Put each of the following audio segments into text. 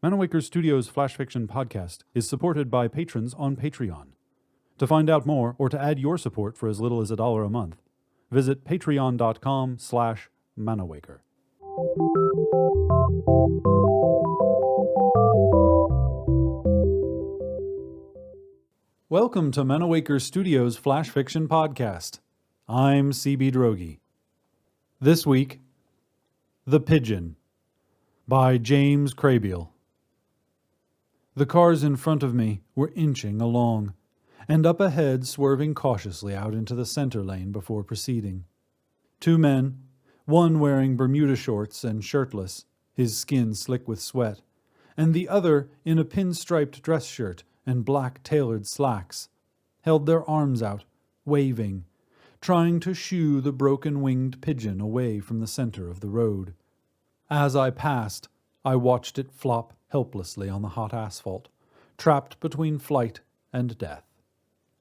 Manawaker Studios Flash Fiction Podcast is supported by patrons on Patreon. To find out more or to add your support for as little as $1 a month, visit patreon.com/Manawaker. Welcome to Manawaker Studios Flash Fiction Podcast. I'm CB Droege. This week, The Pigeon by James Krehbiel. The cars in front of me were inching along, and up ahead swerving cautiously out into the center lane before proceeding. Two men, one wearing Bermuda shorts and shirtless, his skin slick with sweat, and the other in a pinstriped dress shirt and black tailored slacks, held their arms out, waving, trying to shoo the broken-winged pigeon away from the center of the road. As I passed, I watched it flop helplessly on the hot asphalt, trapped between flight and death.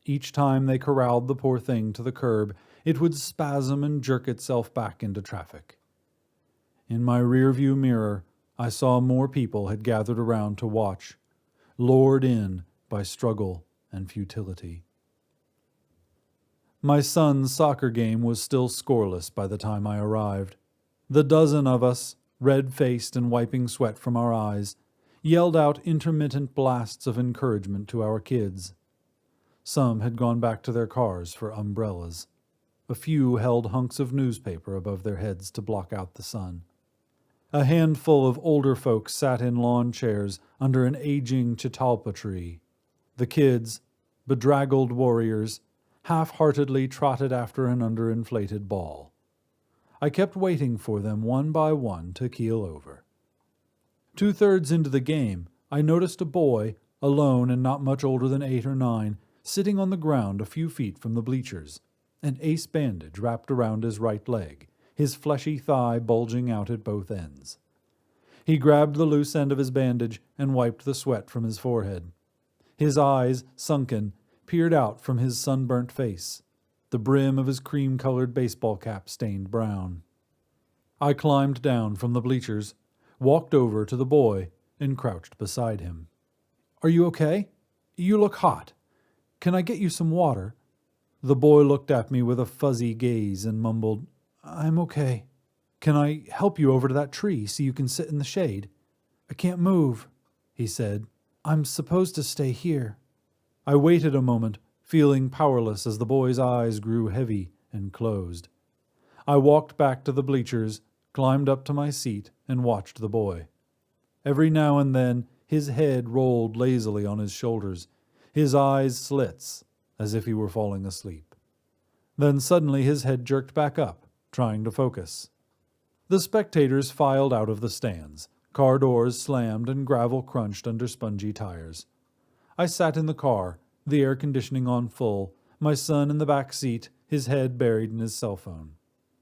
Each time they corralled the poor thing to the curb, it would spasm and jerk itself back into traffic. In my rearview mirror, I saw more people had gathered around to watch, lured in by struggle and futility. My son's soccer game was still scoreless by the time I arrived. The dozen of us, red-faced and wiping sweat from our eyes, yelled out intermittent blasts of encouragement to our kids. Some had gone back to their cars for umbrellas. A few held hunks of newspaper above their heads to block out the sun. A handful of older folks sat in lawn chairs under an aging chitalpa tree. The kids, bedraggled warriors, half-heartedly trotted after an underinflated ball. I kept waiting for them one by one to keel over. 2/3 into the game, I noticed a boy, alone and not much older than 8 or 9, sitting on the ground a few feet from the bleachers, an ace bandage wrapped around his right leg, his fleshy thigh bulging out at both ends. He grabbed the loose end of his bandage and wiped the sweat from his forehead. His eyes, sunken, peered out from his sunburnt face, the brim of his cream-colored baseball cap stained brown. I climbed down from the bleachers, walked over to the boy, and crouched beside him. "Are you okay? You look hot. Can I get you some water?" The boy looked at me with a fuzzy gaze and mumbled, "I'm okay. Can I help you over to that tree so you can sit in the shade?" "I can't move," he said. "I'm supposed to stay here." I waited a moment, feeling powerless as the boy's eyes grew heavy and closed. I walked back to the bleachers, climbed up to my seat, and watched the boy. Every now and then his head rolled lazily on his shoulders, his eyes slits, as if he were falling asleep. Then suddenly his head jerked back up, trying to focus. The spectators filed out of the stands. Car doors slammed and gravel crunched under spongy tires. I sat in the car, the air conditioning on full, my son in the back seat, his head buried in his cell phone.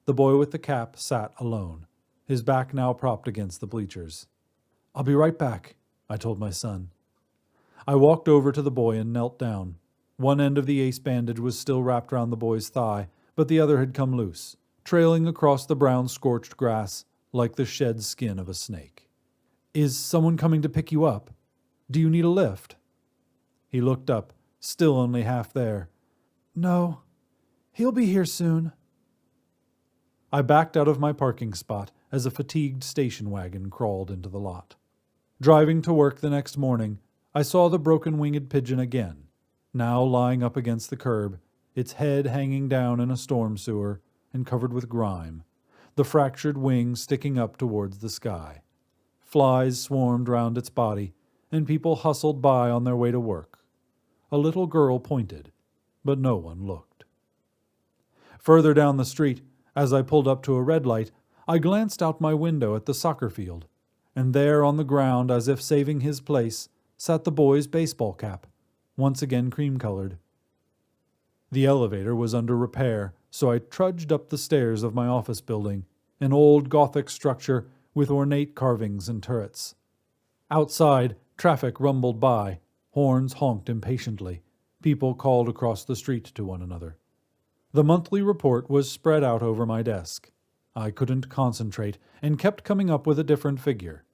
The boy with the cap sat alone, his back now propped against the bleachers. "I'll be right back," I told my son. I walked over to the boy and knelt down. One end of the ace bandage was still wrapped round the boy's thigh, but the other had come loose, trailing across the brown scorched grass like the shed skin of a snake. "Is someone coming to pick you up? Do you need a lift?" He looked up, still only half there. "No, he'll be here soon." I backed out of my parking spot as a fatigued station wagon crawled into the lot. Driving to work the next morning, I saw the broken-winged pigeon again, now lying up against the curb, its head hanging down in a storm sewer and covered with grime, the fractured wing sticking up towards the sky. Flies swarmed round its body, and people hustled by on their way to work. A little girl pointed, but no one looked. Further down the street, as I pulled up to a red light, I glanced out my window at the soccer field, and there on the ground, as if saving his place, sat the boy's baseball cap, once again cream-colored. The elevator was under repair, so I trudged up the stairs of my office building, an old Gothic structure with ornate carvings and turrets. Outside, traffic rumbled by, horns honked impatiently, people called across the street to one another. The monthly report was spread out over my desk. I couldn't concentrate and kept coming up with a different figure.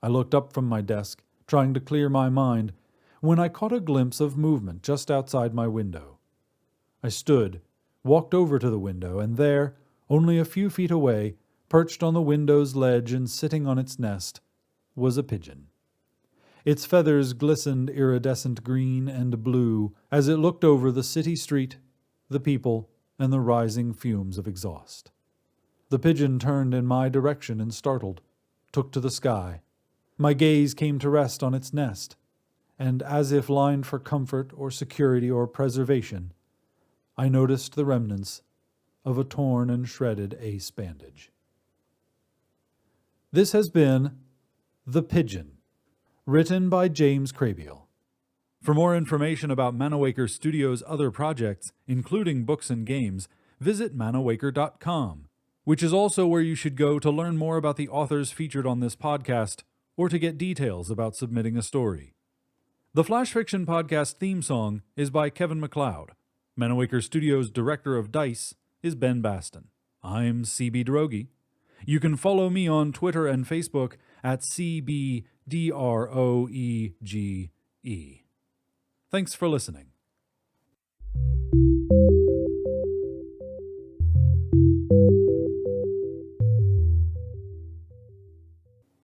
I looked up from my desk, trying to clear my mind, when I caught a glimpse of movement just outside my window. I stood, walked over to the window, and there, only a few feet away, perched on the window's ledge and sitting on its nest, was a pigeon. Its feathers glistened iridescent green and blue as it looked over the city street, the people, and the rising fumes of exhaust. The pigeon turned in my direction and startled, took to the sky. My gaze came to rest on its nest, and as if lined for comfort or security or preservation, I noticed the remnants of a torn and shredded ace bandage. This has been The Pigeon, written by James Krehbiel. For more information about Manawaker Studios' other projects, including books and games, visit manawaker.com, which is also where you should go to learn more about the authors featured on this podcast or to get details about submitting a story. The Flash Fiction Podcast theme song is by Kevin MacLeod. Manawaker Studios' director of DICE is Ben Baston. I'm CB Droege. You can follow me on Twitter and Facebook at CBDROEGE. Thanks for listening.